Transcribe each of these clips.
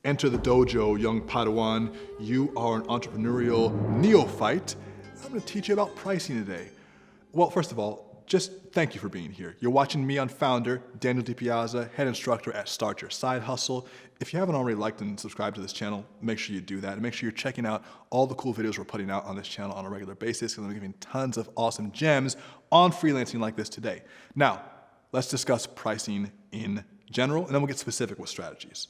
Enter the dojo, young Padawan. You are an entrepreneurial neophyte. I'm gonna teach you about pricing today. Well, first of all, just thank you for being here. You're watching me on Foundr, Daniel DiPiazza, head instructor at Start Your Side Hustle. If you haven't already liked and subscribed to this channel, make sure you do that. And make sure you're checking out all the cool videos we're putting out on this channel on a regular basis, because I'm giving tons of awesome gems on freelancing like this today. Now, let's discuss pricing in general, and then we'll get specific with strategies.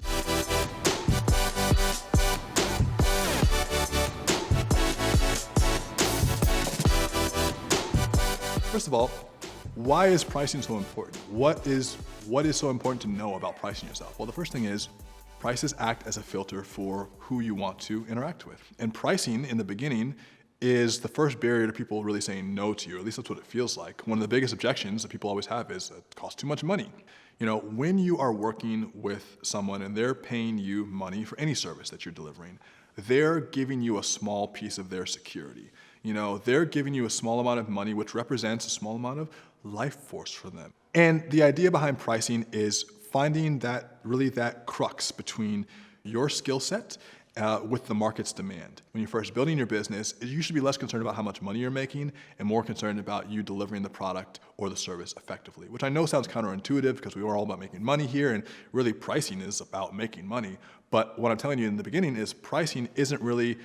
First of all, why is pricing so important? What is so important to know about pricing yourself? Well, the first thing is prices act as a filter for who you want to interact with. And pricing in the beginning is the first barrier to people really saying no to you, or at least that's what it feels like. One of the biggest objections that people always have is it costs too much money. You know, when you are working with someone and they're paying you money for any service that you're delivering, they're giving you a small piece of their security. You know, they're giving you a small amount of money, which represents a small amount of life force for them. And the idea behind pricing is finding that crux between your skill set with the market's demand. When you're first building your business, you should be less concerned about how much money you're making and more concerned about you delivering the product or the service effectively, which I know sounds counterintuitive because we are all about making money here, and really pricing is about making money. But what I'm telling you in the beginning is pricing isn't really,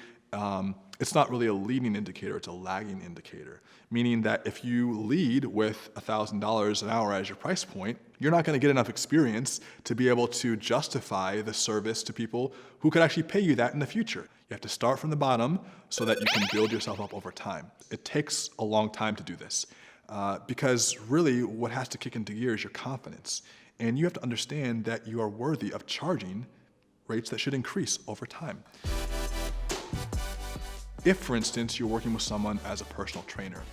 it's not really a leading indicator, it's a lagging indicator. Meaning that if you lead with $1,000 an hour as your price point, you're not gonna get enough experience to be able to justify the service to people who could actually pay you that in the future. You have to start from the bottom so that you can build yourself up over time. It takes a long time to do this because really what has to kick into gear is your confidence. And you have to understand that you are worthy of charging rates that should increase over time. If, for instance, you're working with someone as a personal trainer,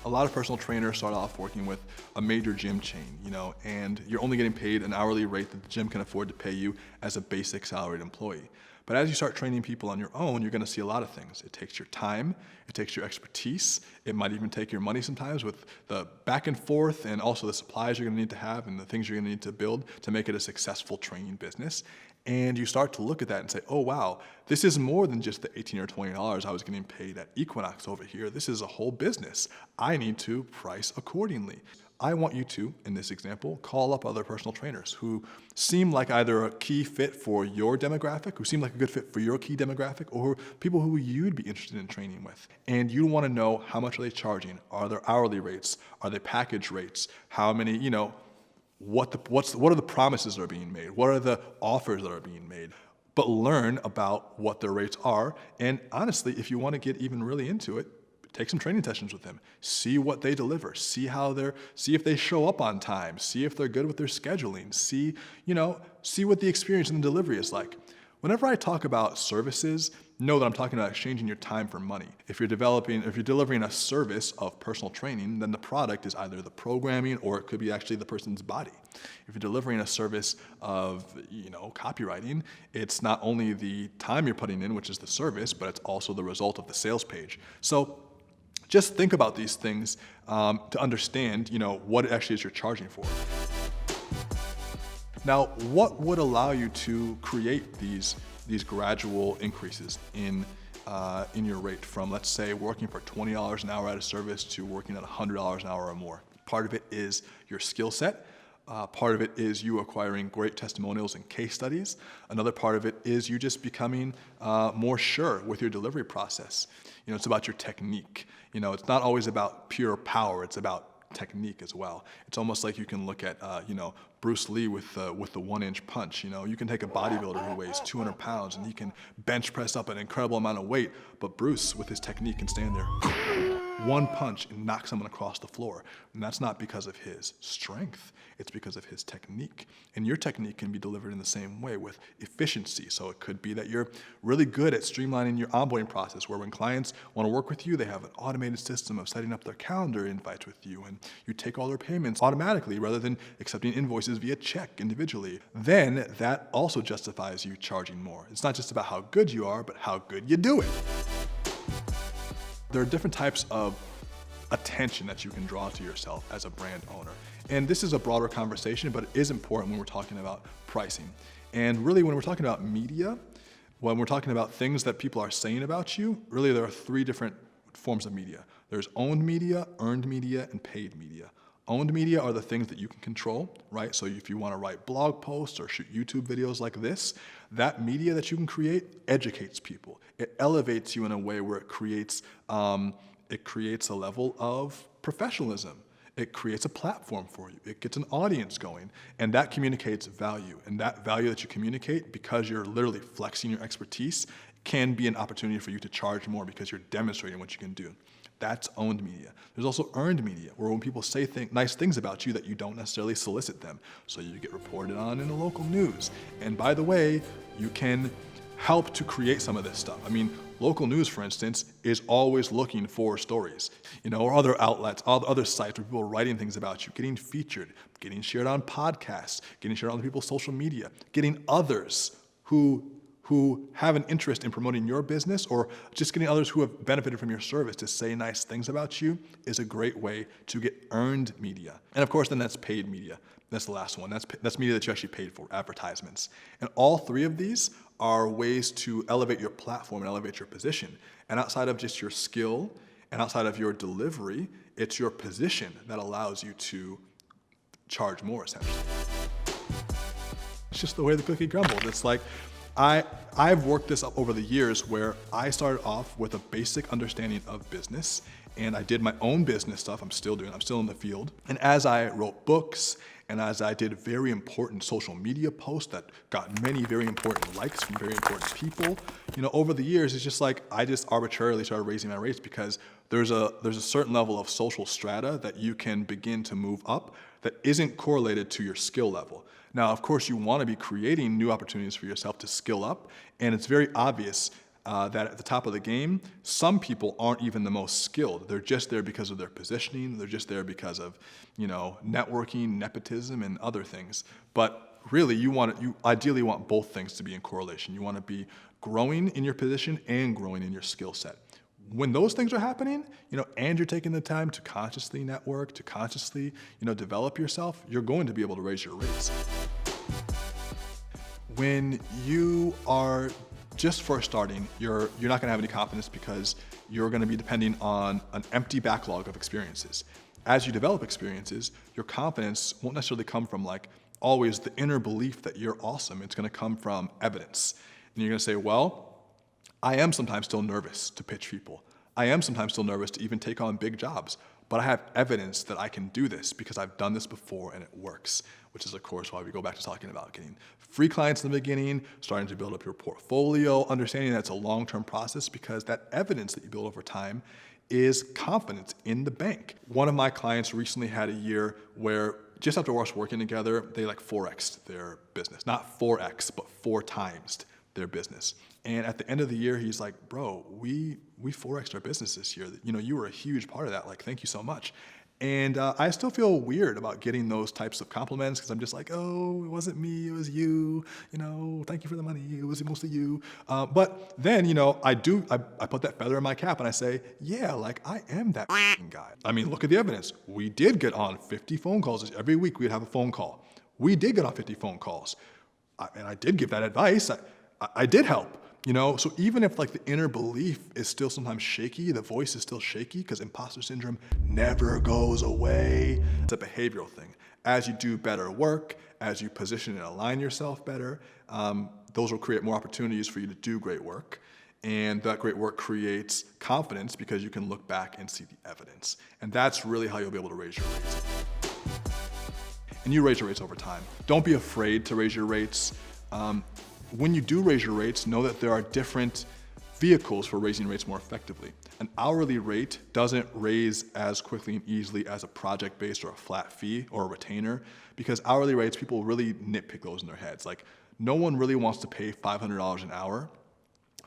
a lot of personal trainers start off working with a major gym chain, you know, and you're only getting paid an hourly rate that the gym can afford to pay you as a basic salaried employee. But as you start training people on your own, you're gonna see a lot of things. It takes your time, it takes your expertise, it might even take your money sometimes with the back and forth and also the supplies you're gonna need to have and the things you're gonna need to build to make it a successful training business. And you start to look at that and say, oh wow, this is more than just the $18 or $20 I was getting paid at Equinox over here. This is a whole business. I need to price accordingly. I want you to, in this example, call up other personal trainers who seem like either a key fit for your demographic, who seem like a good fit for your key demographic, or people who you'd be interested in training with. And you want to know how much are they charging? Are there hourly rates? Are they package rates? How many, you know, what are the promises that are being made? What are the offers that are being made? But learn about what their rates are. And honestly, if you want to get even really into it, take some training sessions with them. See what they deliver. See if they show up on time. See if they're good with their scheduling. See what the experience and the delivery is like. Whenever I talk about services, know that I'm talking about exchanging your time for money. If you're delivering a service of personal training, then the product is either the programming or it could be actually the person's body. If you're delivering a service of, copywriting, it's not only the time you're putting in, which is the service, but it's also the result of the sales page. So just think about these things to understand, what it actually is you're charging for. Now, what would allow you to create these gradual increases in your rate from, let's say, working for $20 an hour at a service to working at $100 an hour or more? Part of it is your skill set. Part of it is you acquiring great testimonials and case studies. Another part of it is you just becoming more sure with your delivery process. It's about your technique. It's not always about pure power. It's about technique as well. It's almost like you can look at, Bruce Lee with the 1-inch punch. You can take a bodybuilder who weighs 200 pounds and he can bench press up an incredible amount of weight, but Bruce, with his technique, can stand there, one punch and knock someone across the floor. And that's not because of his strength. It's because of his technique. And your technique can be delivered in the same way with efficiency. So it could be that you're really good at streamlining your onboarding process, where when clients want to work with you, they have an automated system of setting up their calendar invites with you, and you take all their payments automatically rather than accepting invoices via check individually. Then that also justifies you charging more. It's not just about how good you are, but how good you do it. There are different types of attention that you can draw to yourself as a brand owner. And this is a broader conversation, but it is important when we're talking about pricing. And really, when we're talking about media, when we're talking about things that people are saying about you, really there are three different forms of media. There's owned media, earned media, and paid media. Owned media are the things that you can control, right? So if you want to write blog posts or shoot YouTube videos like this, that media that you can create educates people. It elevates you in a way where it creates a level of professionalism. It creates a platform for you. It gets an audience going, and that communicates value. And that value that you communicate, because you're literally flexing your expertise, can be an opportunity for you to charge more because you're demonstrating what you can do. That's owned media. There's also earned media, where when people say nice things about you that you don't necessarily solicit them. So you get reported on in the local news. And by the way, you can help to create some of this stuff. I mean, local news, for instance, is always looking for stories, or other outlets, other sites where people are writing things about you, getting featured, getting shared on podcasts, getting shared on other people's social media, getting others who have an interest in promoting your business, or just getting others who have benefited from your service to say nice things about you, is a great way to get earned media. And of course, then that's paid media. That's the last one. That's media that you actually paid for, advertisements. And all three of these are ways to elevate your platform and elevate your position. And outside of just your skill and outside of your delivery, it's your position that allows you to charge more, essentially. It's just the way the cookie crumbled. It's like, I've worked this up over the years, where I started off with a basic understanding of business, and I did my own business stuff. I'm still in the field. And as I wrote books, and as I did very important social media posts that got many very important likes from very important people, over the years, it's just like I just arbitrarily started raising my rates, because there's a certain level of social strata that you can begin to move up that isn't correlated to your skill level. Now, of course, you want to be creating new opportunities for yourself to skill up, and it's very obvious that at the top of the game, some people aren't even the most skilled. They're just there because of their positioning. They're just there because of, networking, nepotism, and other things. But really, you ideally want both things to be in correlation. You want to be growing in your position and growing in your skill set. When those things are happening, and you're taking the time to consciously network, to consciously, develop yourself, you're going to be able to raise your rates. When you are just first starting, you're not going to have any confidence, because you're going to be depending on an empty backlog of experiences. As you develop experiences, your confidence won't necessarily come from always the inner belief that you're awesome. It's going to come from evidence. And you're going to say, well, I am sometimes still nervous to pitch people. I am sometimes still nervous to even take on big jobs, but I have evidence that I can do this because I've done this before and it works, which is, of course, why we go back to talking about getting free clients in the beginning, starting to build up your portfolio, understanding that it's a long-term process, because that evidence that you build over time is confidence in the bank. One of my clients recently had a year where just after us working together, they 4x'd their business. Not 4x, but 4 times their business. And at the end of the year, he's like, bro, we 4x'd our business this year. You were a huge part of that. Thank you so much. And I still feel weird about getting those types of compliments, because I'm just like, oh, it wasn't me, it was you. Thank you for the money. It was mostly you. But then, I put that feather in my cap and I say, yeah, I am that guy. I mean, look at the evidence. We did get on 50 phone calls. Every week we'd have a phone call. We did get on 50 phone calls. And I did give that advice. I did help. So even if the inner belief is still sometimes shaky, the voice is still shaky, because imposter syndrome never goes away. It's a behavioral thing. As you do better work, as you position and align yourself better, those will create more opportunities for you to do great work. And that great work creates confidence, because you can look back and see the evidence. And that's really how you'll be able to raise your rates. And you raise your rates over time. Don't be afraid to raise your rates. When you do raise your rates, know that there are different vehicles for raising rates more effectively. An hourly rate doesn't raise as quickly and easily as a project-based or a flat fee or a retainer, because hourly rates, people really nitpick those in their heads. No one really wants to pay $500 an hour,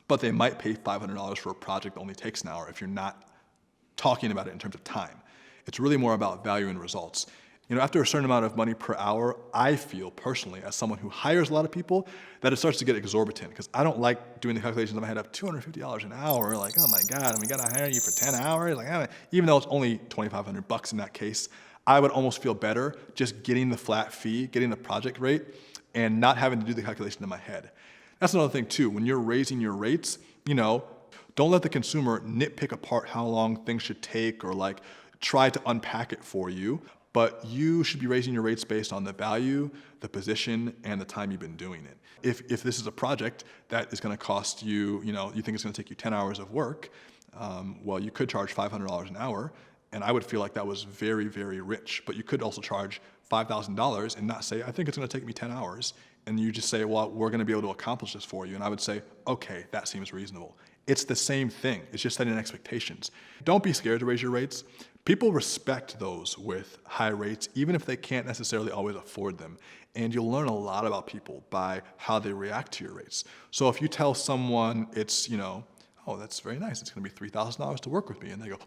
but they might pay $500 for a project that only takes an hour if you're not talking about it in terms of time. It's really more about value and results. After a certain amount of money per hour, I feel personally, as someone who hires a lot of people, that it starts to get exorbitant, because I don't like doing the calculations in my head of $250 an hour. Oh my God, we gotta hire you for 10 hours. Even though it's only $2,500 in that case, I would almost feel better just getting the flat fee, getting the project rate, and not having to do the calculation in my head. That's another thing too. When you're raising your rates, don't let the consumer nitpick apart how long things should take or like try to unpack it for you. But you should be raising your rates based on the value, the position, and the time you've been doing it. If this is a project that is going to cost you, you think it's going to take you 10 hours of work, well, you could charge $500 an hour, and I would feel like that was very, very rich. But you could also charge $5,000 and not say, I think it's going to take me 10 hours. And you just say, well, we're going to be able to accomplish this for you. And I would say, okay, that seems reasonable. It's the same thing. It's just setting expectations. Don't be scared to raise your rates. People respect those with high rates, even if they can't necessarily always afford them. And you'll learn a lot about people by how they react to your rates. So if you tell someone it's, oh, that's very nice, it's going to be $3,000 to work with me, and they go,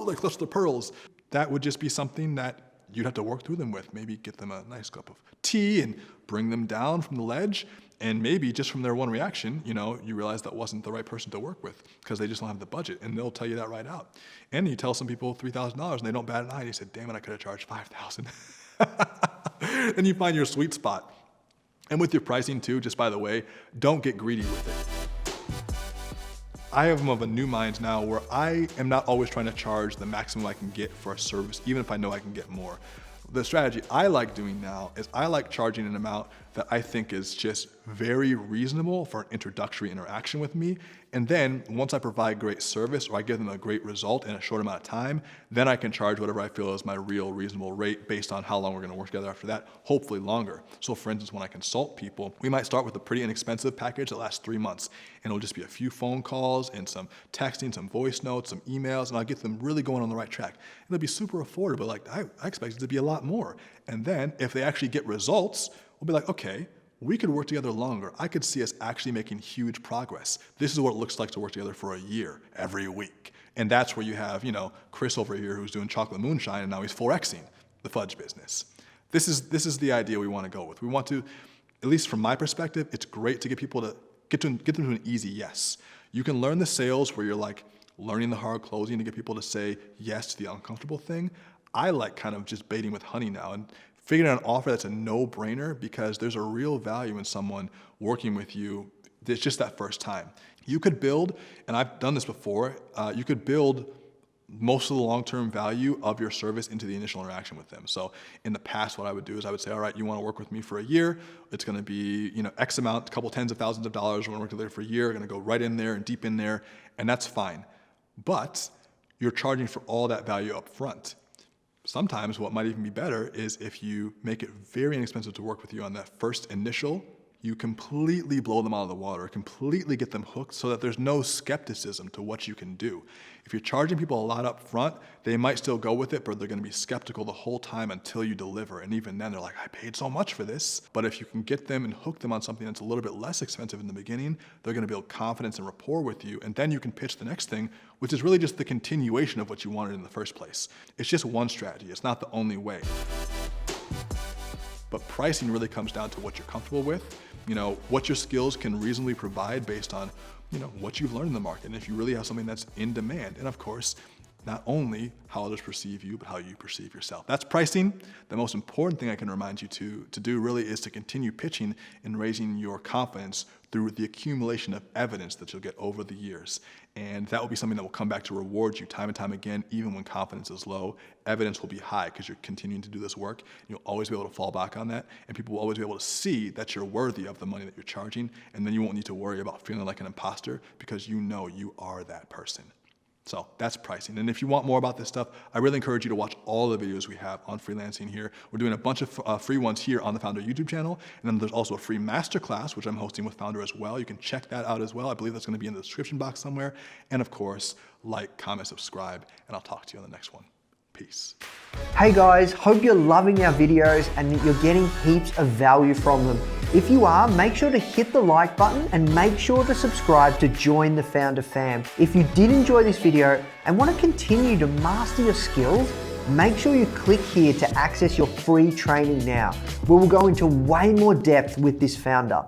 like clutch their pearls, that would just be something that you'd have to work through them with. Maybe get them a nice cup of tea and bring them down from the ledge. And maybe just from their one reaction, you realize that wasn't the right person to work with because they just don't have the budget, and they'll tell you that right out. And you tell some people $3,000 and they don't bat an eye, and you say, damn it, I could have charged $5,000. And you find your sweet spot. And with your pricing too, just by the way, don't get greedy with it. I am of a new mind now where I am not always trying to charge the maximum I can get for a service, even if I know I can get more. The strategy I like doing now is I like charging an amount that I think is just very reasonable for an introductory interaction with me. And then once I provide great service or I give them a great result in a short amount of time, then I can charge whatever I feel is my real reasonable rate based on how long we're going to work together after that, hopefully longer. So for instance, when I consult people, we might start with a pretty inexpensive package that lasts 3 months. And it'll just be a few phone calls and some texting, some voice notes, some emails, and I'll get them really going on the right track. And it'll be super affordable. Like I expect it to be a lot more. And then if they actually get results, we'll be like, okay, we could work together longer. I could see us actually making huge progress. This is what it looks like to work together for a year, every week. And that's where you have, Chris over here who's doing chocolate moonshine, and now he's 4Xing the fudge business. This is the idea we want to go with. We want to, at least from my perspective, it's great to get people to get them to an easy yes. You can learn the sales where you're like learning the hard closing to get people to say yes to the uncomfortable thing. I like kind of just baiting with honey now and figuring out an offer that's a no-brainer because there's a real value in someone working with you. It's just that first time. You could build, and I've done this before, you could build most of the long-term value of your service into the initial interaction with them. So in the past, what I would do is I would say, all right, you want to work with me for a year. It's going to be, X amount, a couple tens of thousands of dollars. We're going to work together for a year. We're going to go right in there and deep in there, and that's fine. But you're charging for all that value up front. Sometimes what might even be better is if you make it very inexpensive to work with you on that first initial, you completely blow them out of the water, completely get them hooked so that there's no skepticism to what you can do. If you're charging people a lot up front, they might still go with it, but they're going to be skeptical the whole time until you deliver. And even then they're like, I paid so much for this. But if you can get them and hook them on something that's a little bit less expensive in the beginning, they're going to build confidence and rapport with you. And then you can pitch the next thing, which is really just the continuation of what you wanted in the first place. It's just one strategy. It's not the only way. But pricing really comes down to what you're comfortable with, what your skills can reasonably provide based on, what you've learned in the market. And if you really have something that's in demand. And of course, not only how others perceive you, but how you perceive yourself. That's pricing. The most important thing I can remind you to do really is to continue pitching and raising your confidence through the accumulation of evidence that you'll get over the years. And that will be something that will come back to reward you time and time again, even when confidence is low. Evidence will be high because you're continuing to do this work. You'll always be able to fall back on that, and people will always be able to see that you're worthy of the money that you're charging, and then you won't need to worry about feeling like an imposter because you know you are that person. So that's pricing. And if you want more about this stuff, I really encourage you to watch all the videos we have on freelancing here. We're doing a bunch of free ones here on the Foundr YouTube channel. And then there's also a free masterclass, which I'm hosting with Foundr as well. You can check that out as well. I believe that's going to be in the description box somewhere. And of course, like, comment, subscribe, and I'll talk to you on the next one. Peace. Hey guys, hope you're loving our videos and that you're getting heaps of value from them. If you are, make sure to hit the like button and make sure to subscribe to join the Foundr fam. If you did enjoy this video and want to continue to master your skills, make sure you click here to access your free training now, where we'll go into way more depth with this founder.